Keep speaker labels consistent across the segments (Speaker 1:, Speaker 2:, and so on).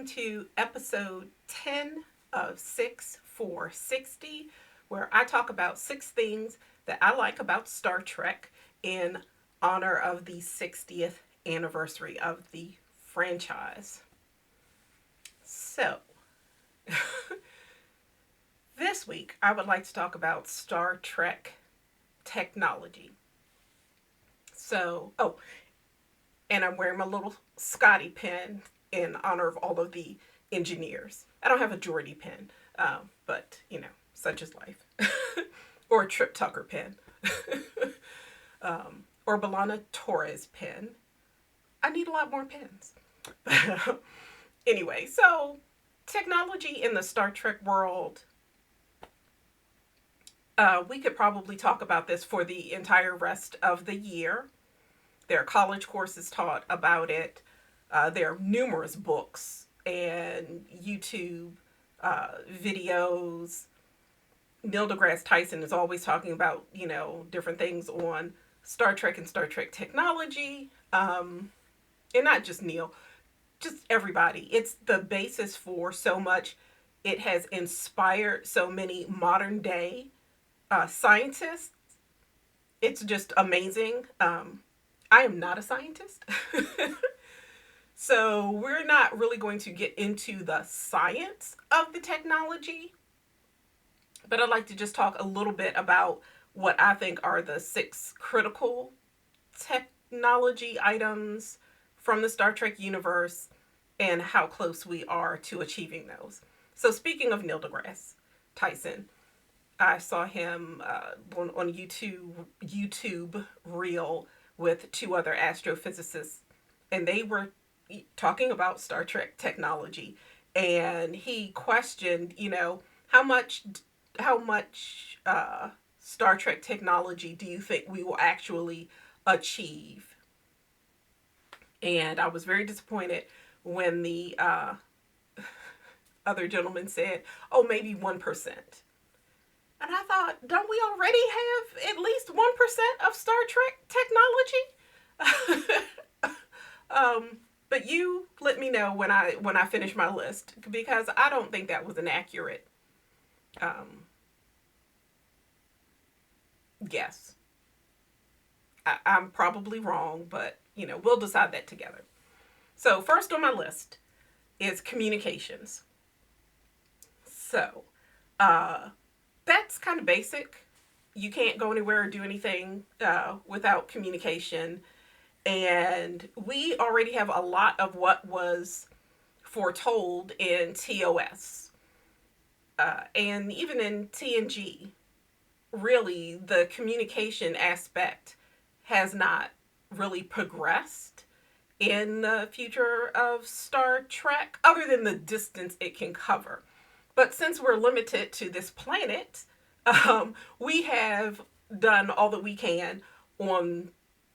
Speaker 1: welcome to episode 10 of 6 for 60, where I talk about 6 things that I like about Star Trek in honor of the 60th anniversary of the franchise. So, this week I would like to talk about Star Trek technology. And I'm wearing my little Scotty pen in honor of all of the engineers. I don't have a Geordie pen, but such is life. Or a Trip Tucker pen. Or Belana Torres pen. I need a lot more pens. Anyway, so technology in the Star Trek world, we could probably talk about this for the entire rest of the year. There are college courses taught about it. There are numerous books and YouTube videos. Neil deGrasse Tyson is always talking about, different things on Star Trek and Star Trek technology. And not just Neil, just everybody. It's the basis for so much. It has inspired so many modern day scientists. It's just amazing. I am not a scientist. So we're not really going to get into the science of the technology, but I'd like to just talk a little bit about what I think are the 6 critical technology items from the Star Trek universe and how close we are to achieving those. So speaking of Neil deGrasse Tyson, I saw him on YouTube reel with 2 other astrophysicists, and they were talking about Star Trek technology, and he questioned, how much Star Trek technology do you think we will actually achieve? And I was very disappointed when the other gentleman said, "Oh, maybe 1%." And I thought, don't we already have at least 1% of Star Trek technology? But you let me know when I finish my list, because I don't think that was an accurate guess. I'm probably wrong, but we'll decide that together. So first on my list is communications. So, that's kind of basic. You can't go anywhere or do anything without communication. And we already have a lot of what was foretold in TOS. And even in TNG, really, the communication aspect has not really progressed in the future of Star Trek, other than the distance it can cover. But since we're limited to this planet, we have done all that we can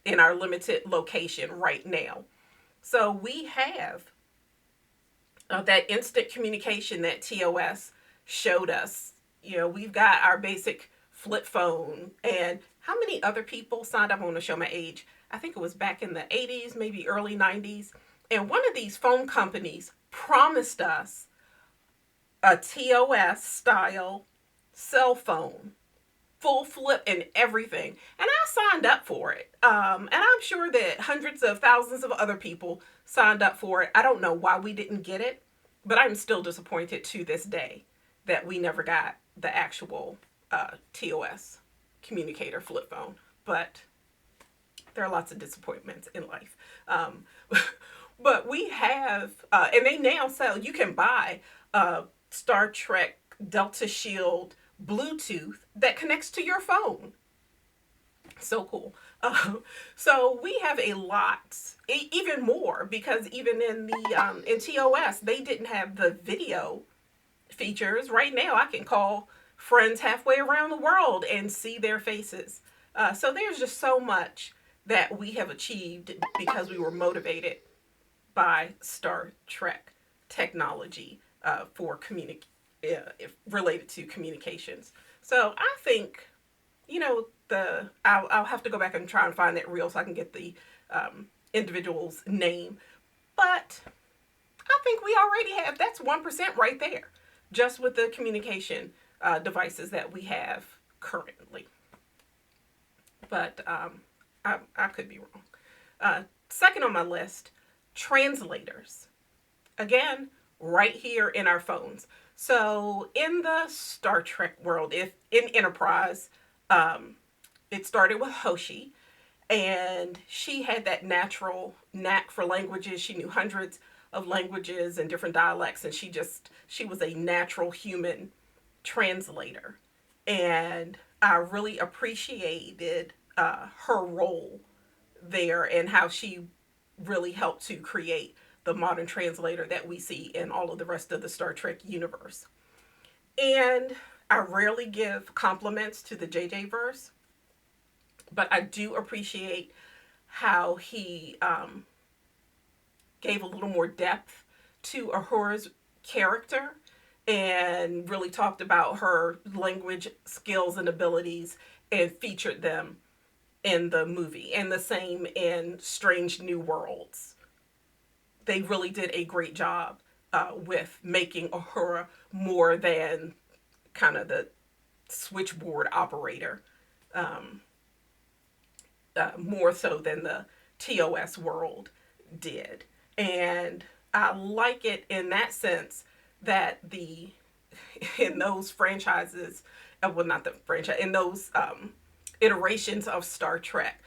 Speaker 1: in our limited location right now. So we have that instant communication that TOS showed us. We've got our basic flip phone. And how many other people signed up? I want to show my age. I think it was back in the 80s, maybe early 90s. And one of these phone companies promised us a TOS style cell phone, full flip and everything. And I signed up for it. And I'm sure that hundreds of thousands of other people signed up for it. I don't know why we didn't get it, but I'm still disappointed to this day that we never got the actual TOS communicator flip phone. But there are lots of disappointments in life. But we have, and they now sell, you can buy Star Trek Delta Shield Bluetooth that connects to your phone. So cool. So we have a lot, even more, because even in the in TOS, they didn't have the video features. Right now, I can call friends halfway around the world and see their faces. So there's just so much that we have achieved because we were motivated by Star Trek technology for related to communications. So I think, I'll have to go back and try and find that reel so I can get the individual's name. But I think we already have. That's 1% right there, just with the communication devices that we have currently. But I could be wrong. Second on my list, translators. Again, right here in our phones. So in the Star Trek world, if in Enterprise, it started with Hoshi, and she had that natural knack for languages. She knew hundreds of languages and different dialects, and she was a natural human translator. And I really appreciated her role there and how she really helped to create the modern translator that we see in all of the rest of the Star Trek universe. And I rarely give compliments to the JJ verse, but I do appreciate how he gave a little more depth to Uhura's character and really talked about her language skills and abilities and featured them in the movie. And the same in Strange New Worlds. They really did a great job with making Uhura more than kind of the switchboard operator, more so than the TOS world did. And I like it in that sense that in those franchises, well, not the franchise, in those iterations of Star Trek,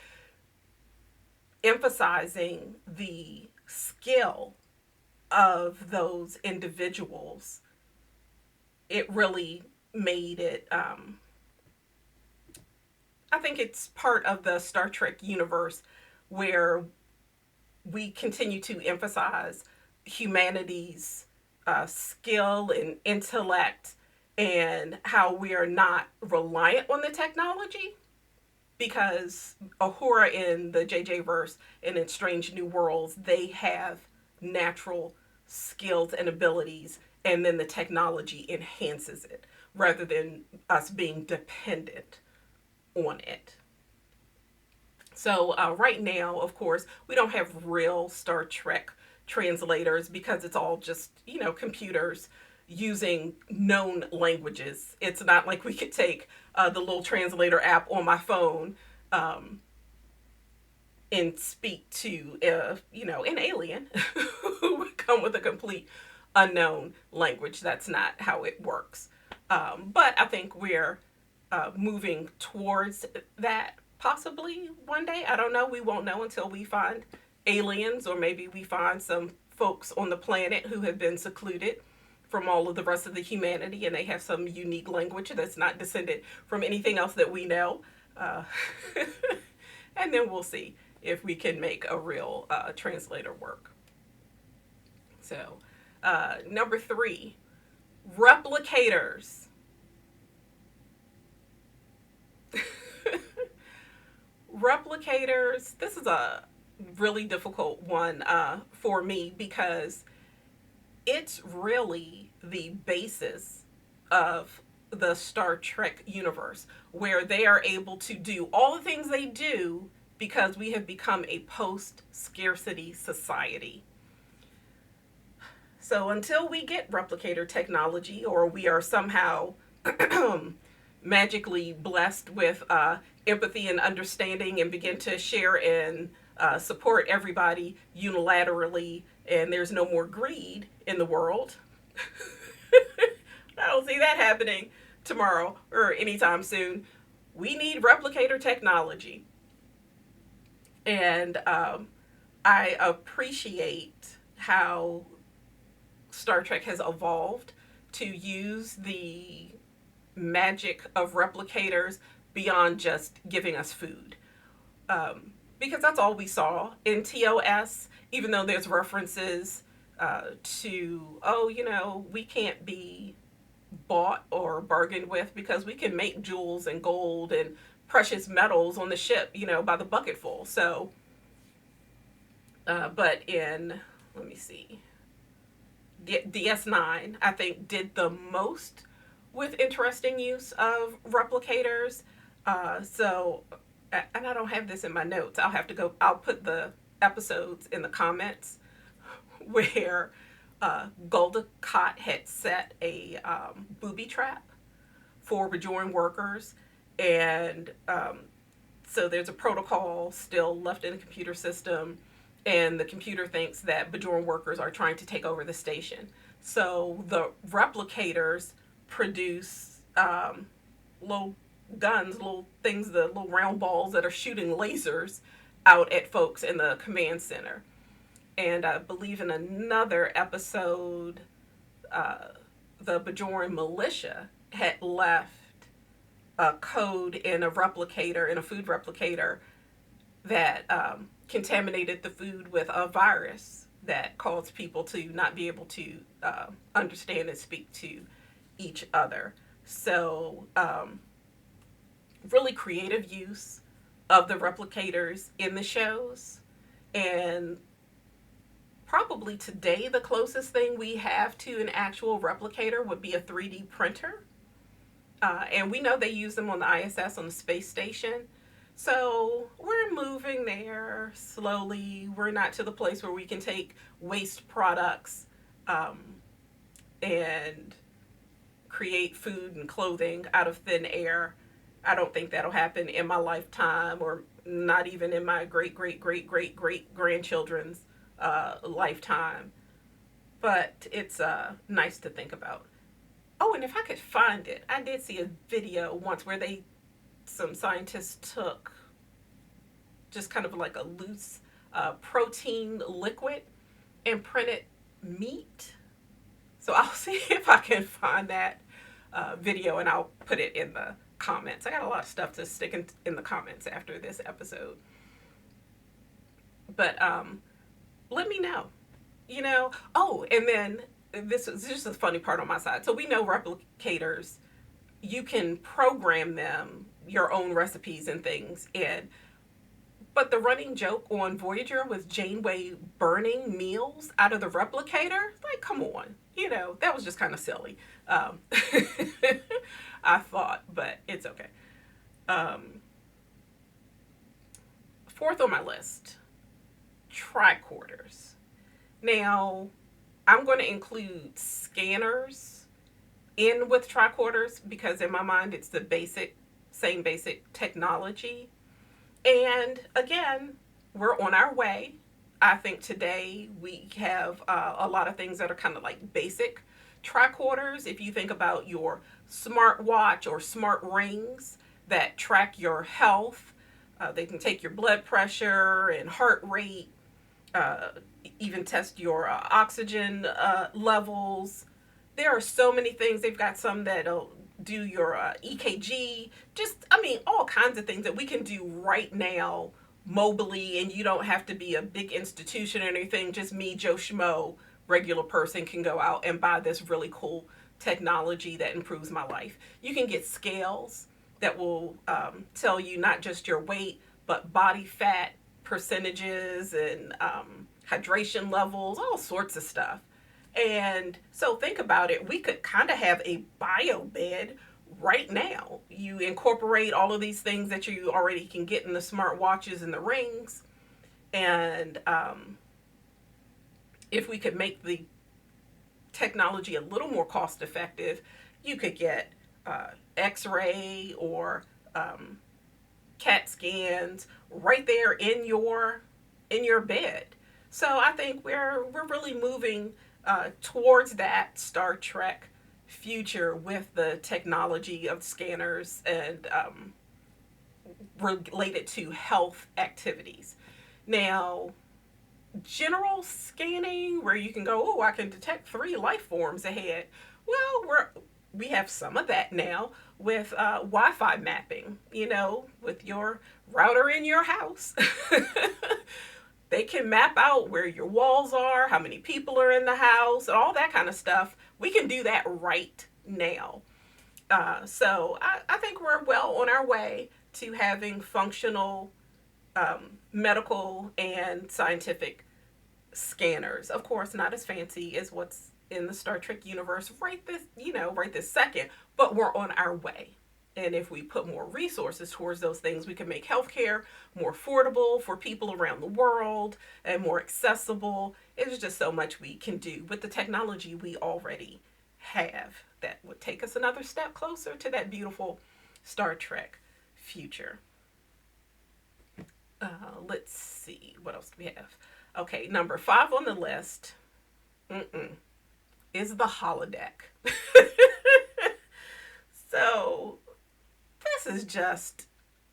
Speaker 1: emphasizing the skill of those individuals, it really made it, I think it's part of the Star Trek universe where we continue to emphasize humanity's skill and intellect and how we are not reliant on the technology, because Uhura in the JJ verse and in Strange New Worlds, they have natural skills and abilities, and then the technology enhances it rather than us being dependent on it. So right now, of course, we don't have real Star Trek translators because it's all just, computers using known languages. It's not like we could take the little translator app on my phone and speak to, an alien who would come with a complete unknown language. That's not how it works. But I think we're moving towards that possibly one day. I don't know. We won't know until we find aliens, or maybe we find some folks on the planet who have been secluded from all of the rest of the humanity, and they have some unique language that's not descended from anything else that we know. And then we'll see if we can make a real translator work. So, number 3, replicators. Replicators, this is a really difficult one for me because it's really the basis of the Star Trek universe, where they are able to do all the things they do because we have become a post-scarcity society. So until we get replicator technology, or we are somehow magically blessed with empathy and understanding and begin to share and support everybody unilaterally, and there's no more greed in the world, I don't see that happening tomorrow or anytime soon. We need replicator technology. And I appreciate how Star Trek has evolved to use the magic of replicators beyond just giving us food. Because that's all we saw in TOS, even though there's references to, we can't be bought or bargained with because we can make jewels and gold and precious metals on the ship, by the bucketful. So, but let me see, DS9, I think, did the most with interesting use of replicators. And I don't have this in my notes. I'll put the episodes in the comments where Golda Cott had set a booby trap for Bajoran workers, and so there's a protocol still left in the computer system, and the computer thinks that Bajoran workers are trying to take over the station. So the replicators produce little guns, little things, the little round balls that are shooting lasers out at folks in the command center. And I believe in another episode, the Bajoran militia had left a code in a replicator, in a food replicator, that contaminated the food with a virus that caused people to not be able to understand and speak to each other. So, really creative use of the replicators in the shows. And probably today, the closest thing we have to an actual replicator would be a 3D printer. And we know they use them on the ISS, on the space station. So we're moving there slowly. We're not to the place where we can take waste products and create food and clothing out of thin air. I don't think that'll happen in my lifetime, or not even in my great grandchildren's lifetime. But it's nice to think about. Oh, and if I could find it, I did see a video once where some scientists took just kind of like a loose protein liquid and printed meat. So I'll see if I can find that video, and I'll put it in the comments. I got a lot of stuff to stick in the comments after this episode. But let me know. Oh, and then this is just a funny part on my side. So we know replicators, you can program them, your own recipes and things in. But the running joke on Voyager was Janeway burning meals out of the replicator. Like, come on. That was just kind of silly. I thought, but it's okay. Fourth on my list, tricorders. Now, I'm going to include scanners in with tricorders because in my mind it's the same basic technology. And again, we're on our way. I think today we have a lot of things that are kind of like basic tricorders. If you think about your smartwatch or smart rings that track your health, they can take your blood pressure and heart rate, even test your oxygen levels. There are so many things. They've got some that'll do your EKG, all kinds of things that we can do right now mobily, and you don't have to be a big institution or anything. Just me, Joe Schmo, regular person, can go out and buy this really cool technology that improves my life. You can get scales that will tell you not just your weight, but body fat percentages and hydration levels, all sorts of stuff. And so think about it. We could kind of have a bio bed right now. You incorporate all of these things that you already can get in the smart watches and the rings. And if we could make the technology a little more cost effective, you could get x-ray or CAT scans right there in your bed. So I think we're really moving towards that Star Trek future with the technology of scanners and related to health activities. Now, general scanning where you can go, oh, I can detect 3 life forms ahead. Well, we have some of that now with Wi-Fi mapping, with your router in your house. They can map out where your walls are, how many people are in the house, all that kind of stuff. We can do that right now. So I think we're well on our way to having functional medical and scientific scanners. Of course, not as fancy as what's in the Star Trek universe right this second, but we're on our way. And if we put more resources towards those things, we can make healthcare more affordable for people around the world and more accessible. There's just so much we can do with the technology we already have that would take us another step closer to that beautiful Star Trek future. Let's see, what else do we have? Okay, number 5 on the list is the holodeck. So this is just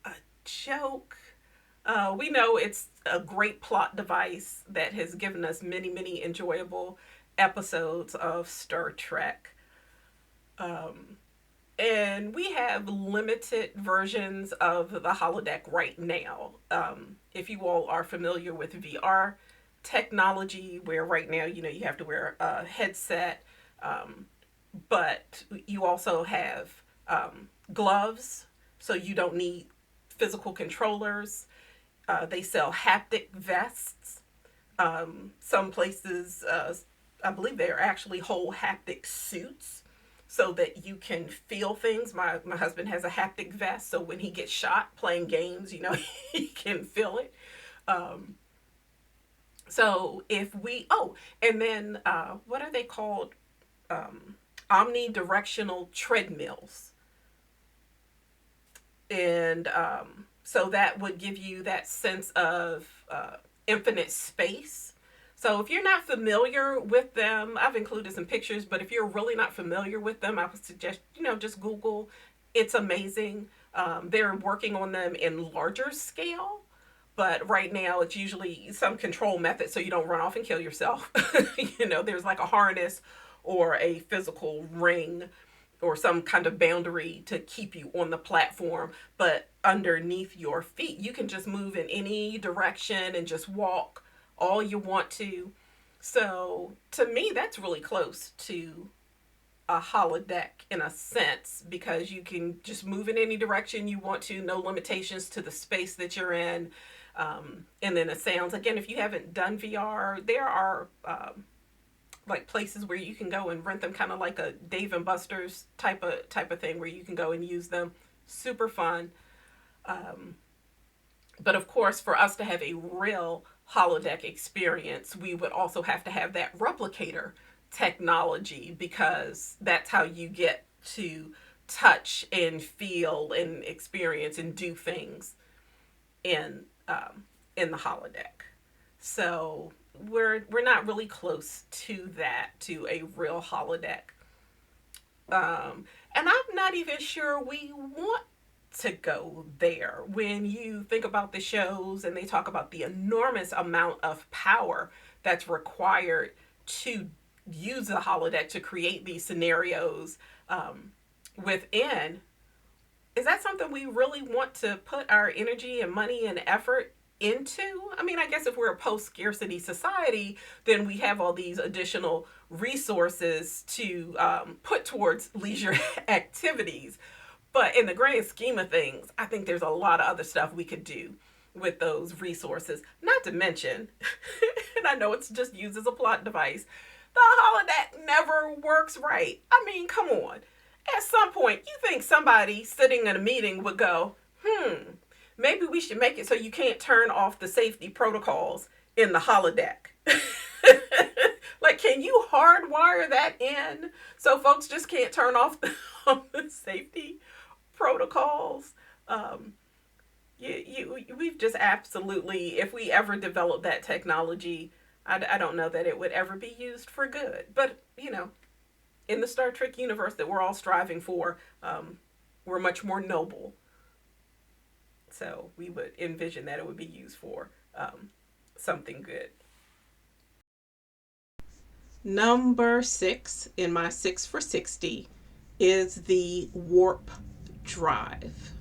Speaker 1: a joke. We know it's a great plot device that has given us many, many enjoyable episodes of Star Trek. And we have limited versions of the holodeck right now. If you all are familiar with VR technology, where right now, you have to wear a headset, but you also have gloves, so you don't need physical controllers. They sell haptic vests. Some places, I believe they are actually whole haptic suits so that you can feel things. My husband has a haptic vest, so when he gets shot playing games, he can feel it. So if we, and then what are they called? Omnidirectional treadmills. And so that would give you that sense of infinite space. So if you're not familiar with them, I've included some pictures, but if you're really not familiar with them, I would suggest, just Google. It's amazing. They're working on them in larger scale, but right now it's usually some control method so you don't run off and kill yourself. There's like a harness or a physical ring or some kind of boundary to keep you on the platform, but underneath your feet, you can just move in any direction and just walk all you want to. So to me, that's really close to a holodeck in a sense, because you can just move in any direction you want to, no limitations to the space that you're in. And then the sounds, again, if you haven't done VR, there are like places where you can go and rent them, kind of like a Dave and Buster's type of thing, where you can go and use them. Super fun. But of course, for us to have a real holodeck experience, we would also have to have that replicator technology, because that's how you get to touch and feel and experience and do things in the holodeck. So we're not really close to that, to a real holodeck. And I'm not even sure we want to go there. When you think about the shows and they talk about the enormous amount of power that's required to use the holodeck to create these scenarios within, is that something we really want to put our energy and money and effort into? I mean, I guess if we're a post-scarcity society, then we have all these additional resources to put towards leisure activities. But in the grand scheme of things, I think there's a lot of other stuff we could do with those resources. Not to mention, and I know it's just used as a plot device, the holodeck never works right. I mean, come on. At some point, you think somebody sitting in a meeting would go, maybe we should make it so you can't turn off the safety protocols in the holodeck. Like, can you hardwire that in so folks just can't turn off the safety protocols? We've just absolutely, if we ever develop that technology, I don't know that it would ever be used for good. But, in the Star Trek universe that we're all striving for, we're much more noble. So we would envision that it would be used for something good. Number 6 in my 6 for 60 is the warp drive.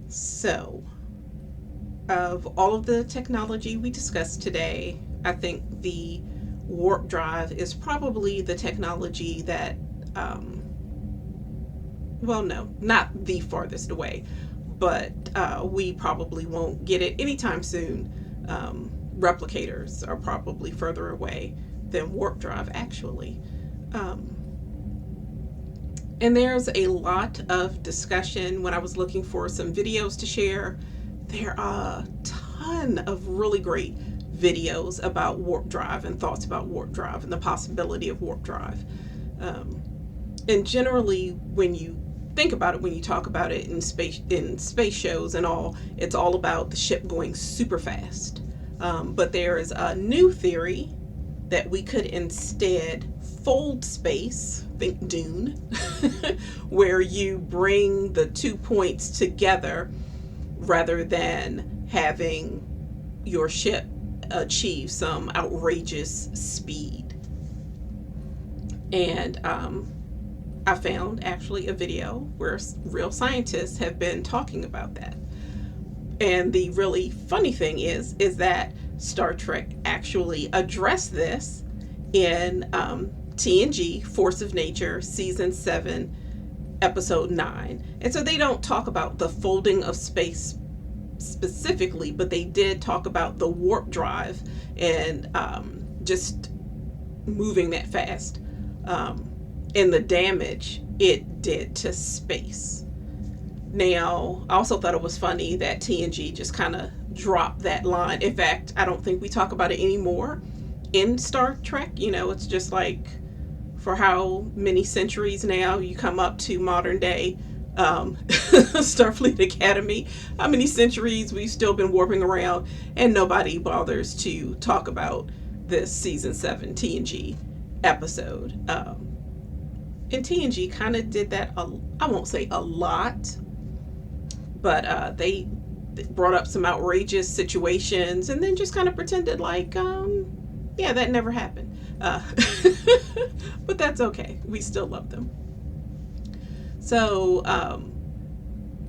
Speaker 1: So, of all of the technology we discussed today, I think the warp drive is probably the technology that, well, no, not the farthest away, but we probably won't get it anytime soon. Replicators are probably further away than warp drive, actually. And there's a lot of discussion. When I was looking for some videos to share, there are a ton of really great videos about warp drive and thoughts about warp drive and the possibility of warp drive. And generally, when you think about it, when you talk about it in space shows and all, it's all about the ship going super fast. But there is a new theory that we could instead fold space, think Dune, where you bring the 2 points together rather than having your ship achieve some outrageous speed. And I found actually a video where real scientists have been talking about that. And the really funny thing is that Star Trek actually addressed this in TNG, Force of Nature, Season 7, Episode 9. And so they don't talk about the folding of space specifically, but they did talk about the warp drive and just moving that fast and the damage it did to space. Now, I also thought it was funny that TNG just kind of dropped that line. In fact, I don't think we talk about it anymore in Star Trek. You know, it's just like, for how many centuries now you come up to modern day Starfleet Academy, how many centuries we've still been warping around and nobody bothers to talk about this Season 7 TNG episode. And TNG kind of did that, I won't say a lot, but they brought up some outrageous situations and then just kind of pretended like, yeah, that never happened. But that's okay. We still love them. So,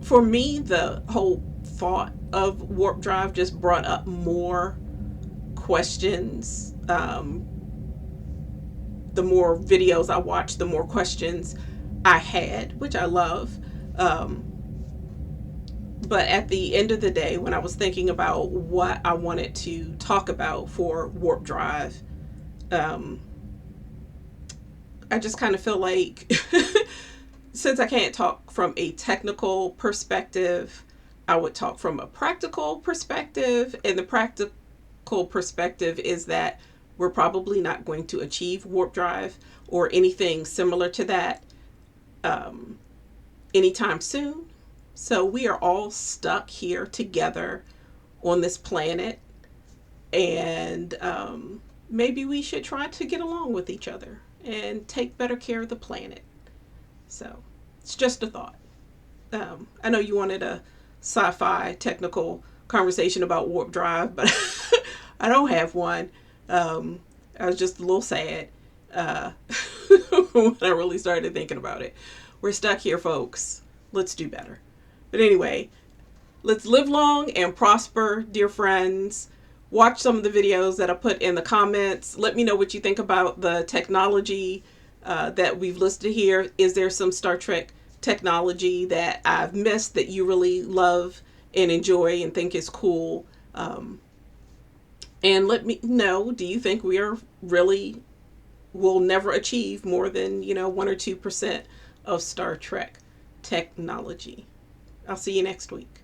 Speaker 1: for me, the whole thought of warp drive just brought up more questions. The more videos I watched, the more questions I had, which I love. But at the end of the day, when I was thinking about what I wanted to talk about for warp drive, I just kind of feel like since I can't talk from a technical perspective, I would talk from a practical perspective. And the practical perspective is that we're probably not going to achieve warp drive or anything similar to that anytime soon. So we are all stuck here together on this planet, and maybe we should try to get along with each other and take better care of the planet. So it's just a thought. I know you wanted a sci-fi technical conversation about warp drive, but I don't have one. I was just a little sad when I really started thinking about it. We're stuck here, folks. Let's do better. But anyway, let's live long and prosper, dear friends. Watch some of the videos that I put in the comments. Let me know what you think about the technology that we've listed here. Is there some Star Trek technology that I've missed that you really love and enjoy and think is cool? And let me know, do you think we are really will never achieve more than, 1 or 2% of Star Trek technology? I'll see you next week.